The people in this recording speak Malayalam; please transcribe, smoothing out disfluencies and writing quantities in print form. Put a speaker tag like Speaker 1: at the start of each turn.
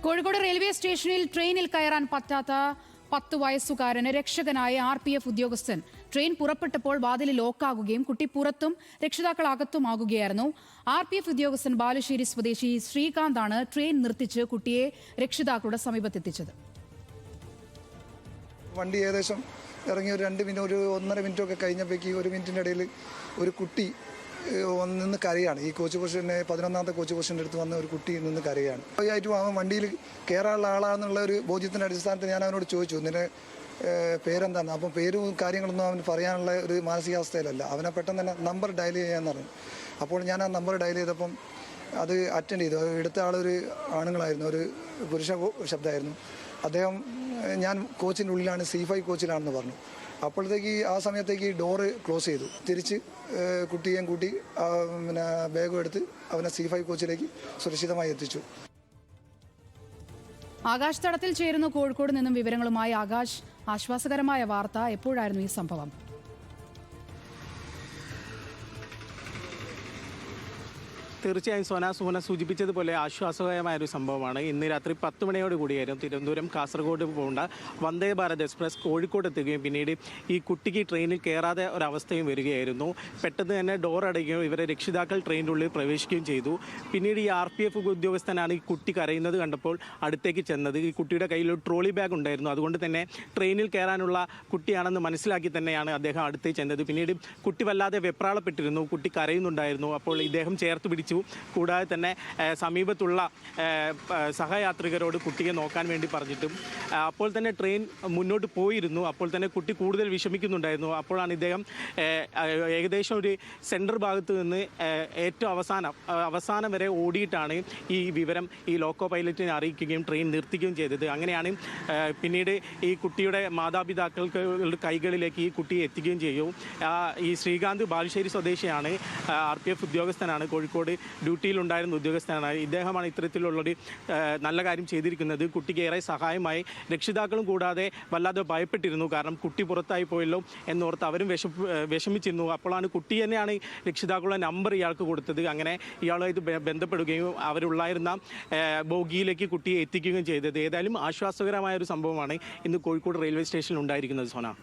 Speaker 1: കോഴിക്കോട് റെയിൽവേ സ്റ്റേഷനിൽ ട്രെയിനിൽ കയറാൻ പറ്റാത്ത 10 വയസ്സുകാരന് രക്ഷകനായ RPF ഉദ്യോഗസ്ഥൻ ട്രെയിൻ പുറപ്പെട്ടപ്പോൾ വാതിൽ ലോക്കാകുകയും കുട്ടി പുറത്തും രക്ഷിതാക്കൾ അകത്തുമാകുകയായിരുന്നു. RPF ഉദ്യോഗസ്ഥൻ ബാലുശ്ശേരി സ്വദേശി ശ്രീകാന്താണ് ട്രെയിൻ നിർത്തിച്ച് കുട്ടിയെ രക്ഷിതാക്കളുടെ സമീപത്തെത്തിച്ചത്.
Speaker 2: വണ്ടി ഏകദേശം ഇറങ്ങി ഒരു 2 മിനിറ്റ്, ഒരു 1.5 മിനിറ്റ് ഒക്കെ കഴിഞ്ഞപ്പോഴേക്ക് 1 മിനിറ്റിൻ്റെ ഇടയിൽ ഒരു കുട്ടി നിന്ന് കരയാണ്. ഈ കോച്ച് പൊസിഷനെ 11ാമത്തെ കോച്ച് പൊസിഷൻ്റെ അടുത്ത് വന്ന ഒരു കുട്ടി നിന്ന് കരയാണ്. ആയിട്ടും അവൻ വണ്ടിയിൽ കയറാനുള്ള ആളാണെന്നുള്ള ഒരു ബോധ്യത്തിൻ്റെ അടിസ്ഥാനത്തിൽ ഞാൻ അവനോട് ചോദിച്ചു, നിന്റെ പേരെന്താണ്? അപ്പം പേരും കാര്യങ്ങളൊന്നും അവന് പറയാനുള്ള ഒരു മാനസികാവസ്ഥയിലല്ല. അവനെ പെട്ടെന്ന് തന്നെ നമ്പർ ഡയൽ ചെയ്യാമെന്ന് പറഞ്ഞു. അപ്പോൾ ഞാൻ ആ നമ്പർ ഡയൽ ചെയ്തപ്പം അത് അറ്റൻഡ് ചെയ്തു. എടുത്ത ആളൊരു ആണുങ്ങളായിരുന്നു, ഒരു പുരുഷ ശബ്ദമായിരുന്നു. അദ്ദേഹം ഞാൻ കോച്ചിൻ്റെ ഉള്ളിലാണ്, C5 കോച്ചിലാണെന്ന് പറഞ്ഞു. അപ്പോഴത്തേക്ക് ആ സമയത്തേക്ക് ഡോറ് ക്ലോസ് ചെയ്തു. തിരിച്ച് കുട്ടിയെയും കൂട്ടി പിന്നെ ബാഗും എടുത്ത് അവനെ C5 കോച്ചിലേക്ക് സുരക്ഷിതമായി എത്തിച്ചു.
Speaker 1: ആകാശ് തടത്തിൽ ചേരുന്നു കോഴിക്കോട് നിന്നും വിവരങ്ങളുമായി. ആകാശ്, ആശ്വാസകരമായ വാർത്ത. എപ്പോഴായിരുന്നു ഈ സംഭവം?
Speaker 3: തീർച്ചയായും സുഹന സൂചിപ്പിച്ചതുപോലെ ആശ്വാസകരമായൊരു സംഭവമാണ്. ഇന്ന് രാത്രി 10 മണിയോട് കൂടിയായിരുന്നു തിരുവനന്തപുരം കാസർഗോഡ് പോകേണ്ട വന്ദേ ഭാരത് എക്സ്പ്രസ് കോഴിക്കോട് എത്തുകയും പിന്നീട് ഈ കുട്ടിക്ക് ട്രെയിനിൽ കയറാതെ ഒരവസ്ഥയും വരികയായിരുന്നു. പെട്ടെന്ന് തന്നെ ഡോർ അടയ്ക്കുകയും ഇവരെ രക്ഷിതാക്കൾ ട്രെയിനിൻ്റെ ഉള്ളിൽ പ്രവേശിക്കുകയും ചെയ്തു. പിന്നീട് ഈ RPF ഉദ്യോഗസ്ഥനാണ് ഈ കുട്ടി കരയുന്നത് കണ്ടപ്പോൾ അടുത്തേക്ക് ചെന്നത്. ഈ കുട്ടിയുടെ കയ്യിൽ ഒരു ട്രോളി ബാഗ് ഉണ്ടായിരുന്നു. അതുകൊണ്ട് തന്നെ ട്രെയിനിൽ കയറാനുള്ള കുട്ടിയാണെന്ന് മനസ്സിലാക്കി തന്നെയാണ് അദ്ദേഹം അടുത്തേക്ക് ചെന്നത്. പിന്നീട് കുട്ടി വല്ലാതെ വെപ്രാളപ്പെട്ടിരുന്നു, കുട്ടി കരയുന്നുണ്ടായിരുന്നു. അപ്പോൾ ഇദ്ദേഹം ചേർത്ത് പിടിച്ചു. കൂടാതെ തന്നെ സമീപത്തുള്ള സഹയാത്രികരോട് കുട്ടിയെ നോക്കാൻ വേണ്ടി പറഞ്ഞിട്ടും അപ്പോൾ തന്നെ ട്രെയിൻ മുന്നോട്ട് പോയിരുന്നു. അപ്പോൾ തന്നെ കുട്ടി കൂടുതൽ വിഷമിക്കുന്നുണ്ടായിരുന്നു. അപ്പോഴാണ് ഇദ്ദേഹം ഏകദേശം ഒരു സെൻറ്റർ ഭാഗത്ത് നിന്ന് ഏറ്റവും അവസാനം വരെ ഓടിയിട്ടാണ് ഈ വിവരം ഈ ലോക്കോ പൈലറ്റിനെ അറിയിക്കുകയും ട്രെയിൻ നിർത്തിക്കുകയും ചെയ്തത്. അങ്ങനെയാണ് പിന്നീട് ഈ കുട്ടിയുടെ മാതാപിതാക്കൾക്ക് കൈകളിലേക്ക് ഈ കുട്ടിയെ എത്തിക്കുകയും ചെയ്യും. ഈ ശ്രീകാന്ത് ബാലുശ്ശേരി സ്വദേശിയാണ്, RPF ഉദ്യോഗസ്ഥനാണ്, കോഴിക്കോട് ഡ്യൂട്ടിയിലുണ്ടായിരുന്ന ഉദ്യോഗസ്ഥനാണ്. ഇദ്ദേഹമാണ് ഇത്തരത്തിലുള്ളൊരു നല്ല കാര്യം ചെയ്തിരിക്കുന്നത്. കുട്ടിക്ക് ഏറെ സഹായമായി. രക്ഷിതാക്കളും കൂടാതെ വല്ലാതെ ഭയപ്പെട്ടിരുന്നു. കാരണം കുട്ടി പുറത്തായി പോയല്ലോ എന്നോർത്ത് അവരും വിഷമിച്ചിരുന്നു. അപ്പോഴാണ് കുട്ടി തന്നെയാണ് രക്ഷിതാക്കളുടെ നമ്പർ ഇയാൾക്ക് കൊടുത്തത്. അങ്ങനെ ഇയാളുമായിട്ട് ബന്ധപ്പെടുകയും അവരുള്ളായിരുന്ന ബോഗിയിലേക്ക് കുട്ടിയെ എത്തിക്കുകയും ചെയ്തത്. ഏതായാലും ആശ്വാസകരമായ ഒരു സംഭവമാണ് ഇന്ന് കോഴിക്കോട് റെയിൽവേ സ്റ്റേഷനിൽ ഉണ്ടായിരിക്കുന്നത്. സോന.